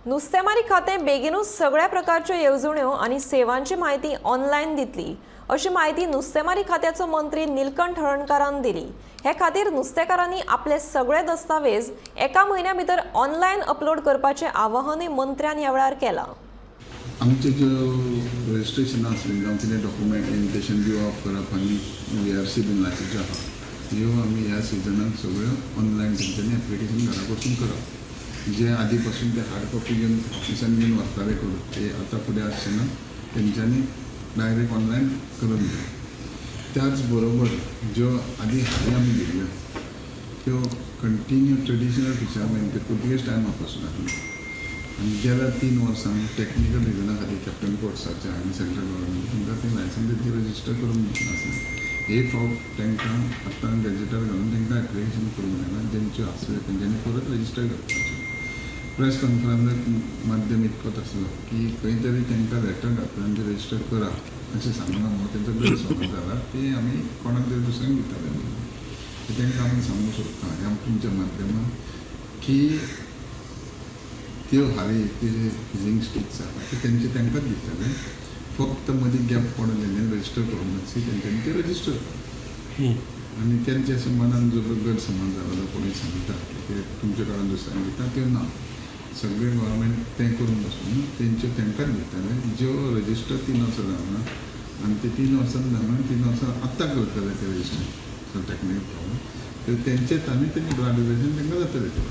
नुस्तेमारी खातें बेगीनूच सगळ्या प्रकारच्यो येवजण्यो आनी सेवांची माहिती ऑनलायन दितली अशी माहिती नुस्तेमारी खात्याचो मंत्री निलकंठ हळर्णकारान दिली। हे खातीर नुस्तेकारांनी आपले सगळे दस्तावेज एका म्हयन्या भितर ऑनलायन अपलोड करपाचें आवाहनूय मंत्र्यान ह्या वेळार केलां। आमचे जो रजिस्ट्रेशन आसलें जावं कितें डॉक्युमेंटेशन दिवप करप आनी VRC बिलाचे जे आहा ह्यो आमी ह्या सिजनाक सगळ्यो ऑनलायन तेंच्यांनी एप्लिकेशन घरा बसून करप। जे आदी पासून ते हार्ड कॉपी घेवन ऑफिसान घेवन व्हरताले करून ते आतां फुडें आसचें ना, तेंच्यांनी डायरेक्ट ऑनलायन करून दिवप। त्याच बरोबर ज्यो आदी हाली आमी दिल्ल्यो त्यो कंटिन्यू ट्रेडिशनल फिशरमॅन ते पुर्तुगेज टायमा पासून आसले आनी गेल्या 3 वर्सां टॅक्निकल रिजना खातीर कॅप्टन कोर्साचे आनी सेंट्रल गव्हर्मेंट तांकां ते लायसन्स रजिस्टर करून दिवचें आसलें। एक फावट तांकां आतां गॅजेटार घालून तांकां एप्लिकेशन करूंक मेळना, जेंच्यो आसल्यो तेंच्यांनी परत रजिस्टर करपाचें। प्रेस कॉन्फरन्साक माध्यम इतकोच आसलो की खंय तरी तांकां लेटर घातलें आनी ते रजिस्टर करा अशें सांगना म्हणून तेंचो गैरसमज जाला ते आमी कोणाक तरी दुसऱ्यांक दिताले म्हणून ते तांकां आमी सांगूंक सोदता ह्या तुमच्या माध्यमान की त्यो हाली ते फिजींग स्टिक्स आसा ते तेंचे तांकांच दिताले, फक्त मदीं गॅप पडून तेंच्यांनी रजिस्टर करूंक नासली, तेंच्यांनी ते रजिस्टर करप आनी तेंचे अशें मनान जो गैरसमज जाला कोणी सांगता की ते तुमचे कडल्यान दुसऱ्यांक दिता त्यो ना। सगळे गव्हर्मेंट तें करून बसून तेंच्यो तांकांच दिताले ज्यो रजिस्टर 3 वर्सां जावना आनी ते 3 वर्सां जावना 3 वर्सां आत्तां करतले ते रजिस्टर टॅक्निकल प्रॉब्लम ते तेंचेच आनी तेंचे ग्रॅज्युएशन तांकां जातलें ते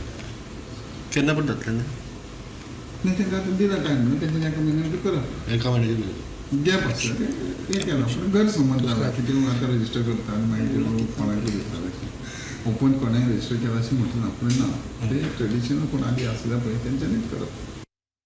केन्ना पण जातलें ना नाही तांकां आतां दिला टायम न्हू तेंच्यानी एका म्हयन्यान करप एका महिन्याचे गॅप आसता ते केला पूण गैरसमज जाला की त्यो आतां रजिस्टर करता आनी मागीर त्यो कोणाकूय दिताले ओपन कोणाय रजिस्टर केला अशें म्हटलें ना, पूण ना ते ट्रेडिशनल कोण आदी आसल्या पळय तेंच्यांनीच करप।